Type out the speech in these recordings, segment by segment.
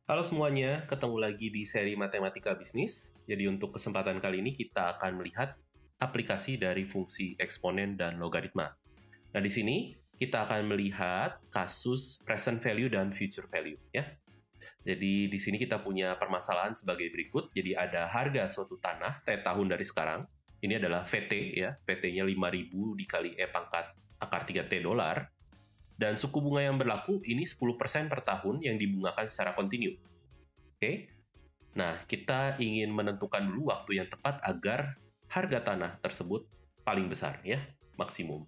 Halo semuanya, ketemu lagi di seri Matematika Bisnis. Jadi untuk kesempatan kali ini kita akan melihat aplikasi dari fungsi eksponen dan logaritma. Nah, di sini kita akan melihat kasus present value dan future value ya. Jadi di sini kita punya permasalahan sebagai berikut. Jadi ada harga suatu tanah T tahun dari sekarang. Ini adalah VT ya. VT-nya 5.000 dikali E pangkat akar 3T dolar. Dan suku bunga yang berlaku ini 10% per tahun yang dibungakan secara kontinu. Oke? Nah, kita ingin menentukan dulu waktu yang tepat agar harga tanah tersebut paling besar ya, maksimum.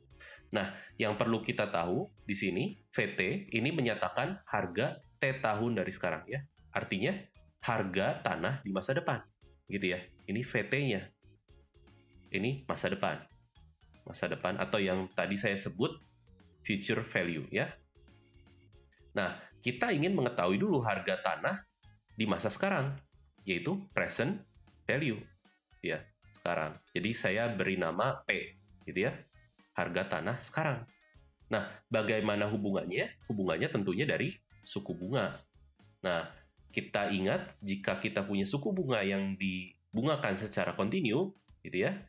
Nah, yang perlu kita tahu di sini, VT ini menyatakan harga T tahun dari sekarang ya. Artinya harga tanah di masa depan. Gitu ya. Ini VT-nya. Ini masa depan. Masa depan atau yang tadi saya sebut future value ya. Nah, kita ingin mengetahui dulu harga tanah di masa sekarang, yaitu present value ya, sekarang. Jadi saya beri nama P gitu ya. Harga tanah sekarang. Nah, bagaimana hubungannya? Hubungannya tentunya dari suku bunga. Nah, kita ingat jika kita punya suku bunga yang dibungakan secara kontinu gitu ya,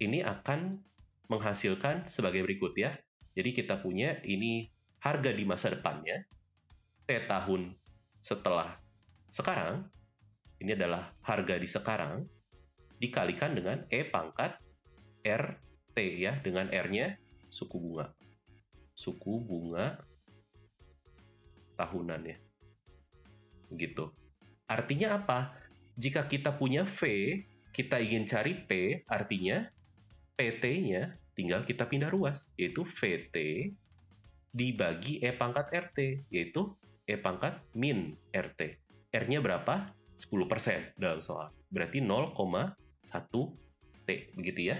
ini akan menghasilkan sebagai berikut ya. Jadi kita punya ini harga di masa depannya, T tahun setelah sekarang, ini adalah harga di sekarang, dikalikan dengan E pangkat RT ya, dengan R-nya suku bunga. Suku bunga tahunan ya. Begitu. Artinya apa? Jika kita punya V, kita ingin cari P, artinya PT-nya tinggal kita pindah ruas, yaitu VT dibagi E pangkat RT, yaitu E pangkat min RT. R-nya berapa? 10% dalam soal. Berarti 0,1 T, begitu ya.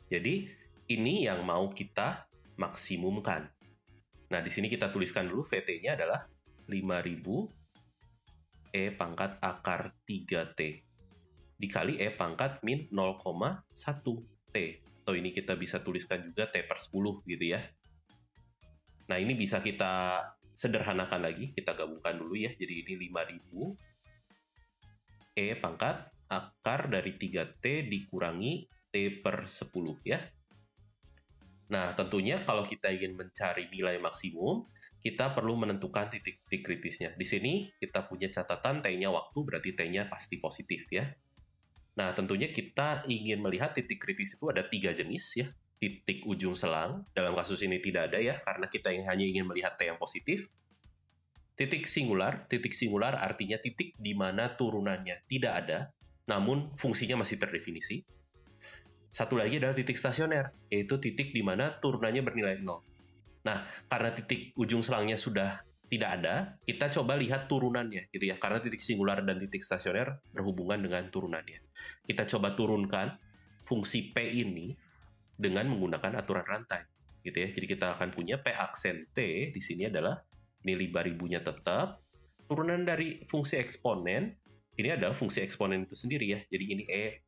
Jadi, ini yang mau kita maksimumkan. Nah, di sini kita tuliskan dulu VT-nya adalah 5.000 E pangkat akar 3T dikali E pangkat min 0,1 T. Atau ini kita bisa tuliskan juga T per 10 gitu ya. Nah, ini bisa kita sederhanakan lagi. Kita gabungkan dulu ya. Jadi ini 5.000 E pangkat akar dari 3T dikurangi T per 10 ya. Nah, tentunya kalau kita ingin mencari nilai maksimum, kita perlu menentukan titik-titik kritisnya. Di sini kita punya catatan T-nya waktu, berarti T-nya pasti positif ya. Nah, tentunya kita ingin melihat titik kritis itu ada 3 jenis ya. Titik ujung selang, dalam kasus ini tidak ada ya, karena kita hanya ingin melihat T yang positif. Titik singular artinya titik di mana turunannya tidak ada, namun fungsinya masih terdefinisi. Satu lagi adalah titik stasioner, yaitu titik di mana turunannya bernilai 0. Nah, karena titik ujung selangnya sudah tidak ada, kita coba lihat turunannya gitu ya, karena titik singular dan titik stasioner berhubungan dengan turunannya. Kita coba turunkan fungsi P ini dengan menggunakan aturan rantai gitu ya. Jadi kita akan punya P aksen T di sini adalah ini 5.000-nya tetap. Turunan dari fungsi eksponen ini adalah fungsi eksponen itu sendiri ya. Jadi ini E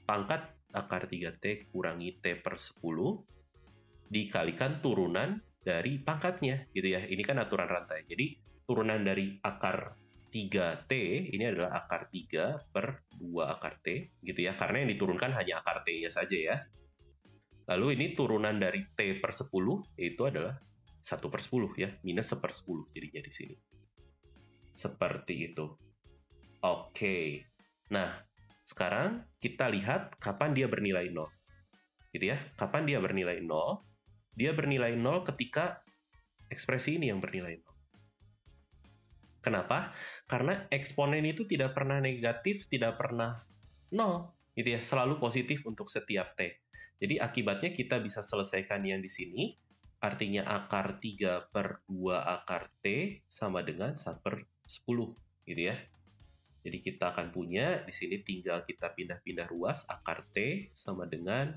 pangkat akar 3T kurangi T per 10 dikalikan turunan dari pangkatnya gitu ya. Ini kan aturan rantai. Jadi turunan dari akar 3T ini adalah akar 3 per 2 akar T gitu ya. Karena yang diturunkan hanya akar T-nya saja ya. Lalu ini turunan dari T per 10 yaitu adalah 1 per 10 ya. Minus 1 per 10 jadinya di sini. Seperti itu. Oke. Nah, sekarang kita lihat kapan dia bernilai 0. Gitu ya. Kapan dia bernilai 0? Dia bernilai 0 ketika ekspresi ini yang bernilai 0. Kenapa? Karena eksponen itu tidak pernah negatif, tidak pernah 0. Gitu ya. Selalu positif untuk setiap T. Jadi akibatnya kita bisa selesaikan yang di sini. Artinya akar 3 per 2 akar T sama dengan 1 per 10. Gitu ya. Jadi kita akan punya, di sini tinggal kita pindah-pindah ruas, akar T sama dengan,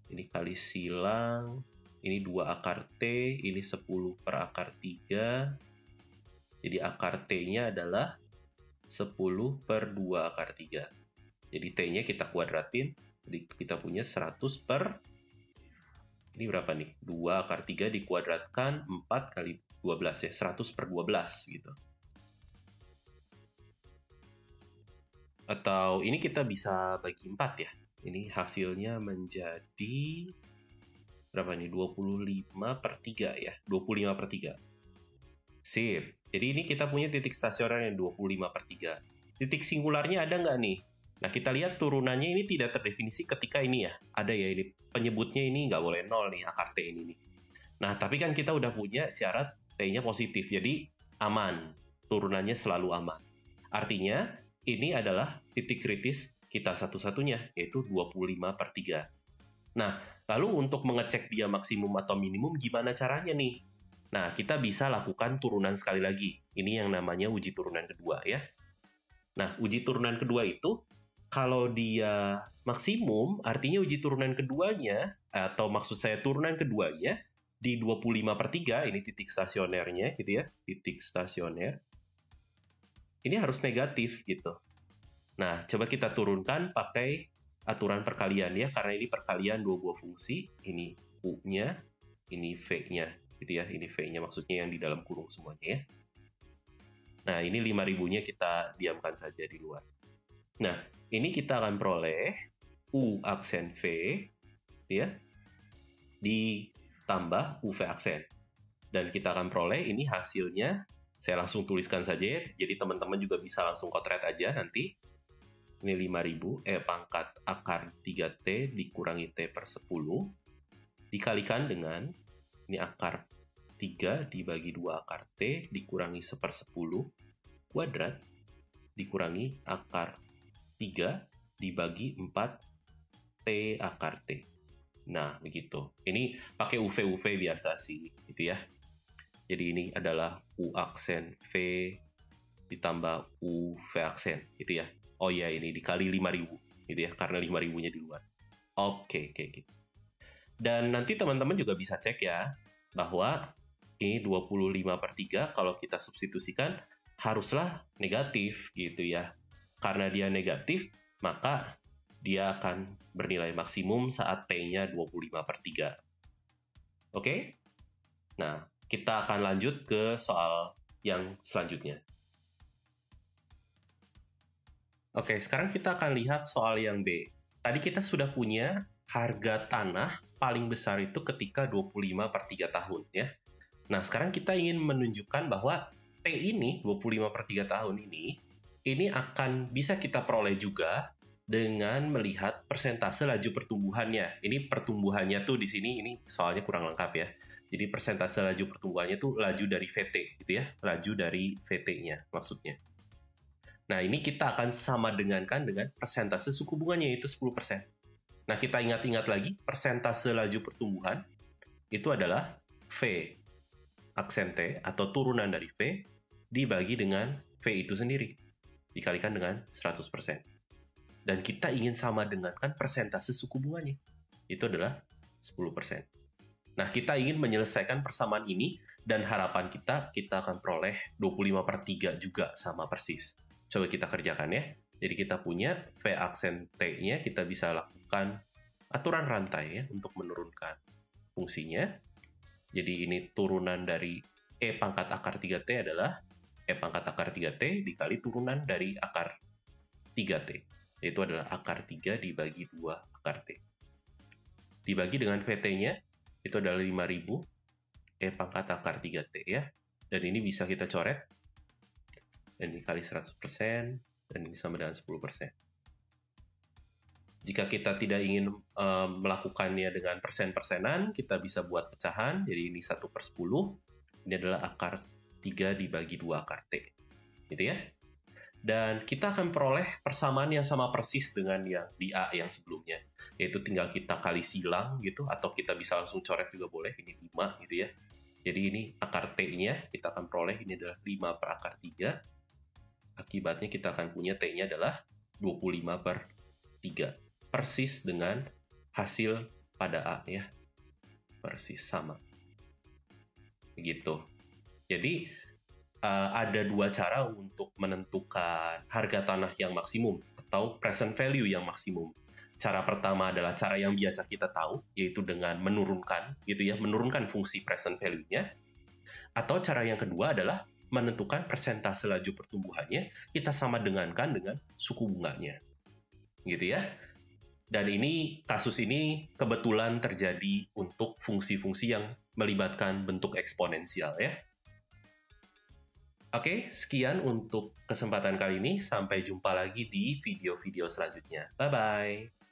ini kali silang, ini 2 akar T, ini 10 per akar 3. Jadi akar T-nya adalah 10 per 2 akar 3. Jadi T-nya kita kuadratin, jadi kita punya 100 per, ini berapa nih? 2 akar 3 dikuadratkan 4 kali 12 ya, 100 per 12 gitu. Atau ini kita bisa bagi 4 ya. Ini hasilnya menjadi berapa nih? 25/3 ya. 25/3. Sip. Jadi ini kita punya titik stasioner yang 25/3. Titik singularnya ada nggak nih? Nah, kita lihat turunannya ini tidak terdefinisi ketika ini ya. Ada ya ini. Penyebutnya ini nggak boleh 0 nih, akar T ini nih. Nah, tapi kan kita udah punya syarat T-nya positif. Jadi aman. Turunannya selalu aman. Artinya, ini adalah titik kritis kita satu-satunya, yaitu 25/3. Nah, lalu untuk mengecek dia maksimum atau minimum, gimana caranya nih? Nah, kita bisa lakukan turunan sekali lagi. Ini yang namanya uji turunan kedua ya. Nah, uji turunan kedua itu, kalau dia maksimum, artinya uji turunan keduanya, atau maksud saya turunan keduanya, di 25/3, ini titik stasionernya gitu ya, titik stasioner, ini harus negatif gitu. Nah, coba kita turunkan pakai aturan perkalian ya, karena ini perkalian dua buah fungsi, ini U-nya, ini V-nya, gitu ya, ini V-nya maksudnya yang di dalam kurung semuanya ya. Nah, ini 5.000-nya kita diamkan saja di luar. Nah, ini kita akan peroleh U aksen V, ya, ditambah UV aksen. Dan kita akan peroleh ini hasilnya, saya langsung tuliskan saja ya, jadi teman-teman juga bisa langsung kotret aja nanti. Ini 5.000, pangkat akar 3T dikurangi T per 10, dikalikan dengan, ini akar 3 dibagi 2 akar T dikurangi 1/10 kuadrat dikurangi akar 3 dibagi 4 T akar T. Nah, begitu. Ini pakai UV biasa sih, gitu ya. Jadi ini adalah U aksen V ditambah UV aksen, gitu ya. Oh iya, ini dikali 5.000, gitu ya, karena 5.000-nya di luar. Oke, gitu. Dan nanti teman-teman juga bisa cek ya, bahwa ini 25/3 kalau kita substitusikan haruslah negatif gitu ya. Karena dia negatif, maka dia akan bernilai maksimum saat T-nya 25/3. Oke? Nah, kita akan lanjut ke soal yang selanjutnya. Oke, sekarang kita akan lihat soal yang B. Tadi kita sudah punya harga tanah paling besar itu ketika 25/3 tahun ya. Nah, sekarang kita ingin menunjukkan bahwa T ini, 25/3 tahun ini akan bisa kita peroleh juga dengan melihat persentase laju pertumbuhannya. Ini pertumbuhannya tuh di sini, ini soalnya kurang lengkap ya. Jadi persentase laju pertumbuhannya tuh laju dari VT gitu ya, laju dari VT-nya maksudnya. Nah, ini kita akan sama dengankan dengan persentase suku bunganya, yaitu 10%. Nah, kita ingat-ingat lagi, persentase laju pertumbuhan itu adalah V aksen T atau turunan dari V dibagi dengan V itu sendiri, dikalikan dengan 100%. Dan kita ingin sama dengankan persentase suku bunganya, itu adalah 10%. Nah, kita ingin menyelesaikan persamaan ini, dan harapan kita akan peroleh 25/3 juga sama persis. Coba kita kerjakan ya. Jadi kita punya V aksen T-nya, kita bisa lakukan aturan rantai ya untuk menurunkan fungsinya. Jadi ini turunan dari E pangkat akar 3T adalah E pangkat akar 3T dikali turunan dari akar 3T. Yaitu adalah akar 3 dibagi 2 akar T. Dibagi dengan VT-nya, itu adalah 5.000 E pangkat akar 3T ya. Dan ini bisa kita coret. Dan dikali 100%, dan ini sama dengan 10%. Jika kita tidak ingin melakukannya dengan persen-persenan, kita bisa buat pecahan. Jadi ini 1/10. Ini adalah akar 3 dibagi 2 akar T. Gitu ya. Dan kita akan peroleh persamaan yang sama persis dengan yang di A yang sebelumnya. Yaitu tinggal kita kali silang gitu, atau kita bisa langsung coret juga boleh. Ini 5 gitu ya. Jadi ini akar T-nya kita akan peroleh, ini adalah 5 per akar 3. Akibatnya kita akan punya T-nya adalah 25/3. Persis dengan hasil pada A ya. Persis sama. Begitu. Jadi ada dua cara untuk menentukan harga tanah yang maksimum atau present value yang maksimum. Cara pertama adalah cara yang biasa kita tahu, yaitu dengan menurunkan gitu ya, menurunkan fungsi present value-nya. Atau cara yang kedua adalah menentukan persentase laju pertumbuhannya, kita sama dengankan dengan suku bunganya. Gitu ya. Dan kasus ini kebetulan terjadi untuk fungsi-fungsi yang melibatkan bentuk eksponensial ya. Oke, sekian untuk kesempatan kali ini. Sampai jumpa lagi di video-video selanjutnya. Bye-bye.